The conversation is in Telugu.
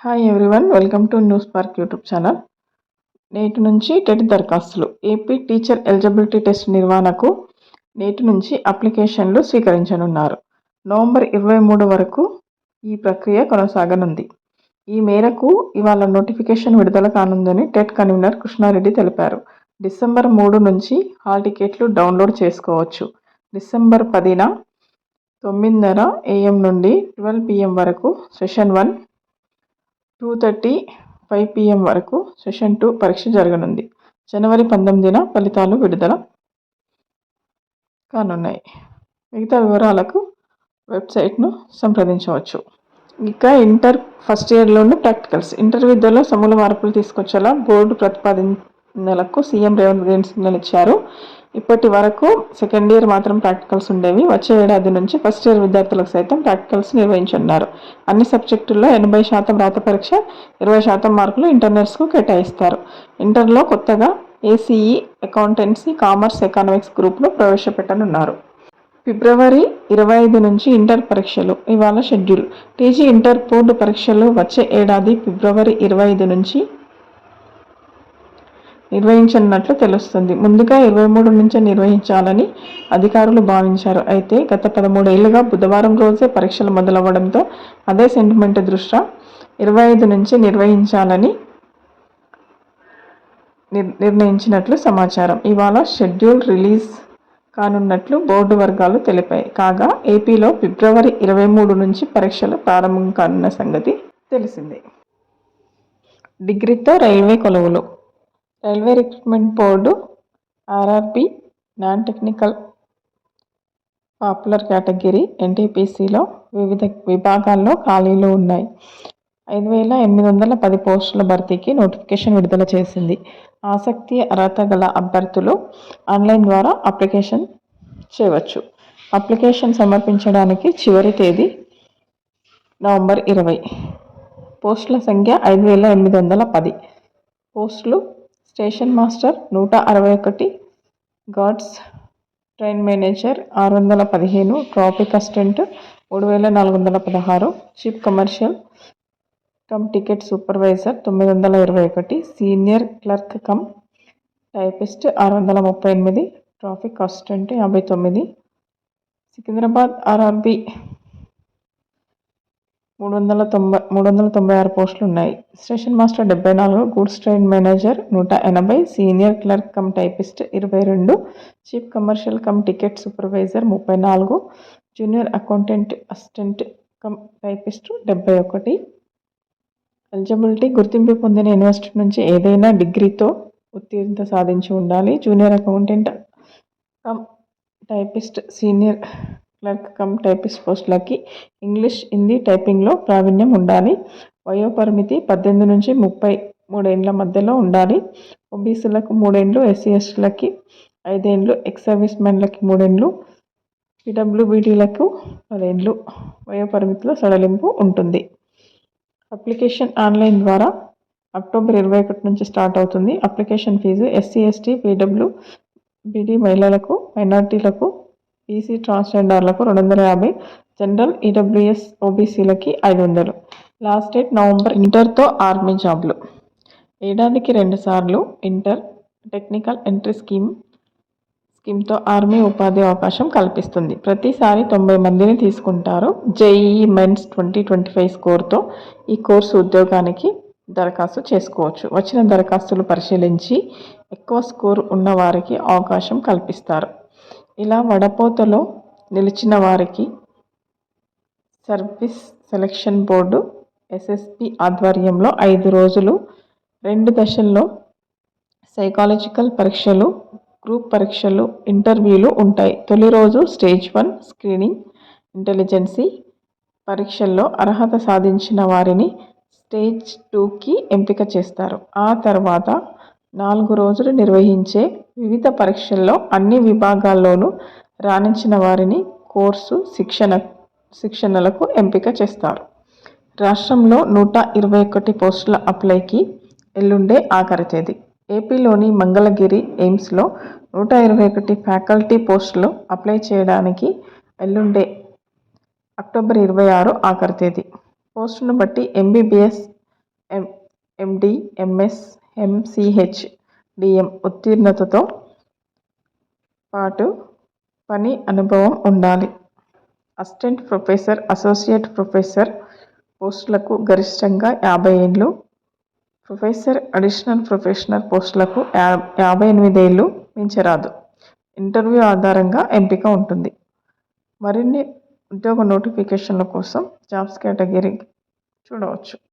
Hi everyone, welcome to news park YouTube channel. నేటి నుంచి టెట్ దరఖాస్తులు. ఏపీ టీచర్ ఎలిజిబిలిటీ టెస్ట్ నిర్వహణకు నేటి నుంచి అప్లికేషన్లు స్వీకరించనున్నారు. నవంబర్ 23 వరకు ఈ ప్రక్రియ కొనసాగనుంది. ఈ మేరకు ఇవాళ నోటిఫికేషన్ విడుదల కానుందని టెట్ కన్వీనర్ కృష్ణారెడ్డి తెలిపారు. డిసెంబర్ 3 నుంచి హాల్ టికెట్లు డౌన్లోడ్ చేసుకోవచ్చు. డిసెంబర్ 10న 9:30 AM నుండి 12 PM వరకు సెషన్ 1, 2:30, 5 PM వరకు సెషన్ 2 పరీక్ష జరగనుంది. జనవరి 19న ఫలితాలు విడుదల కానున్నాయి. మిగతా వివరాలకు వెబ్సైట్ను సంప్రదించవచ్చు. ఇక ఇంటర్ ఫస్ట్ ఇయర్లోని ప్రాక్టికల్స్. ఇంటర్ విద్యలో సమూల మార్పులు తీసుకొచ్చేలా బోర్డు ప్రతిపాదనలకు సీఎం రేవంత్ గ్రీన్ సిగ్నల్ ఇచ్చారు. ఇప్పటి వరకు సెకండ్ ఇయర్ మాత్రం ప్రాక్టికల్స్ ఉండేవి. వచ్చే ఏడాది నుంచి ఫస్ట్ ఇయర్ విద్యార్థులకు సైతం ప్రాక్టికల్స్ నిర్వహించనున్నారు. అన్ని సబ్జెక్టుల్లో 80% రాత పరీక్ష, 20% మార్కులు ఇంటర్నల్స్కు కేటాయిస్తారు. ఇంటర్లో కొత్తగా ఏసీఈ, అకౌంటెన్సీ, కామర్స్, ఎకనామిక్స్ గ్రూప్ను ప్రవేశపెట్టనున్నారు. ఫిబ్రవరి 25 నుంచి ఇంటర్ పరీక్షలు. ఇవాళ షెడ్యూల్. టీజీ ఇంటర్ బోర్డు పరీక్షలు వచ్చే ఏడాది ఫిబ్రవరి 25 నుంచి నిర్వహించనున్నట్లు తెలుస్తుంది. ముందుగా 23 నుంచే నిర్వహించాలని అధికారులు భావించారు. అయితే గత 13 ఏళ్లుగా బుధవారం రోజే పరీక్షలు మొదలవ్వడంతో అదే సెంటిమెంట్ దృష్ట్యా 25 నుంచి నిర్వహించాలని నిర్ణయించినట్లు సమాచారం. ఇవాళ షెడ్యూల్ రిలీజ్ కానున్నట్లు బోర్డు వర్గాలు తెలిపాయి. కాగా ఏపీలో ఫిబ్రవరి 23 నుంచి పరీక్షలు ప్రారంభం కానున్న సంగతి తెలిసిందే. డిగ్రీతో రైల్వే కొలువులు. Railway recruitment board RRB non technical popular category ఎన్టీపీసీలో వివిధ విభాగాల్లో ఖాళీలు ఉన్నాయి. 5,810 పోస్టుల భర్తీకి నోటిఫికేషన్ విడుదల చేసింది. ఆసక్తి, అర్హత గల అభ్యర్థులు ఆన్లైన్ ద్వారా అప్లికేషన్ చేయవచ్చు. అప్లికేషన్ సమర్పించడానికి చివరి తేదీ నవంబర్ 20. పోస్టుల సంఖ్య 5,810. పోస్టులు: station master 161, guards train manager 615, traffic assistant 3,416, chief commercial come ticket supervisor 921, senior clerk cum typist 638, traffic assistant 59. Secunderabad RRB 396 పోస్టులు ఉన్నాయి. Station master 74, goods train manager 180, senior clerk cum typist 22, chief commercial come ticket supervisor 34, junior accountant assistant cum typist 71. Eligibility: గుర్తింపు పొందిన యూనివర్సిటీ నుంచి ఏదైనా డిగ్రీతో ఉత్తీర్ణత సాధించి ఉండాలి. Junior accountant cum typist, senior clerk cum typist పోస్టులకి ఇంగ్లీష్, హిందీ టైపింగ్లో ప్రావీణ్యం ఉండాలి. వయోపరిమితి 18 నుంచి 33 ఏళ్ల మధ్యలో ఉండాలి. ఓబీసీలకు 3 ఏళ్లు, ఎస్సీ ఎస్టీలకి 5 ఏళ్లు, ఎక్స్ సర్వీస్ మెన్లకి 3 ఏళ్లు, పీడబ్ల్యూబీడీలకు 10 ఏళ్లు వయోపరిమితిలో సడలింపు ఉంటుంది. అప్లికేషన్ ఆన్లైన్ ద్వారా అక్టోబర్ 21 నుంచి స్టార్ట్ అవుతుంది. అప్లికేషన్ ఫీజు: ఎస్సీ, ఎస్టీ, పీడబ్ల్యూబీడీ మహిళలకు, మైనార్టీలకు, బీసీ, ట్రాన్స్జెండర్లకు 250, జనరల్, ఈడబ్ల్యూఎస్, ఓబీసీలకి 500. Last date November. ఇంటర్తో ఆర్మీ జాబ్లు. ఏడాదికి 2 సార్లు ఇంటర్ టెక్నికల్ ఎంట్రీ స్కీమ్తో ఆర్మీ ఉపాధి అవకాశం కల్పిస్తుంది. ప్రతిసారి 90 మందిని తీసుకుంటారు. జేఈఈ మెయిన్స్ 2025 స్కోర్తో ఈ కోర్సు ఉద్యోగానికి దరఖాస్తు చేసుకోవచ్చు. వచ్చిన దరఖాస్తులు పరిశీలించి ఎక్కువ స్కోర్ ఉన్న వారికి అవకాశం కల్పిస్తారు. ఇలా వడపోతలో నిలిచిన వారికి సర్వీస్ సెలక్షన్ బోర్డు ఎస్ఎస్బి ఆధ్వర్యంలో 5 రోజులు 2 దశల్లో సైకాలజికల్ పరీక్షలు, గ్రూప్ పరీక్షలు, ఇంటర్వ్యూలు ఉంటాయి. తొలి రోజు స్టేజ్ 1 స్క్రీనింగ్ ఇంటెలిజెన్సీ పరీక్షల్లో అర్హత సాధించిన వారిని స్టేజ్ 2కి ఎంపిక చేస్తారు. ఆ తర్వాత 4 రోజులు నిర్వహించే వివిధ పరీక్షల్లో అన్ని విభాగాల్లోనూ రాణించిన వారిని కోర్సు శిక్షణలకు ఎంపిక చేస్తారు. రాష్ట్రంలో 121 పోస్టుల అప్లైకి ఎల్లుండే ఆఖరి తేదీ. ఏపీలోని మంగళగిరి ఎయిమ్స్లో 121 ఫ్యాకల్టీ పోస్టులు అప్లై చేయడానికి ఎల్లుండే అక్టోబర్ 26 ఆఖరి తేదీ. పోస్టును బట్టి MBBS MD, MS, MCh, DM ఉత్తీర్ణతతో పాటు పని అనుభవం ఉండాలి. అసిస్టెంట్ ప్రొఫెసర్, అసోసియేట్ ప్రొఫెసర్ పోస్టులకు గరిష్టంగా 50 ఏళ్ళు, ప్రొఫెసర్, అడిషనల్ ప్రొఫెసర్ పోస్టులకు 58 ఏళ్ళు మించరాదు. ఇంటర్వ్యూ ఆధారంగా ఎంపిక ఉంటుంది. మరిన్ని ఉద్యోగ నోటిఫికేషన్ల కోసం జాబ్స్ కేటగిరీ చూడవచ్చు.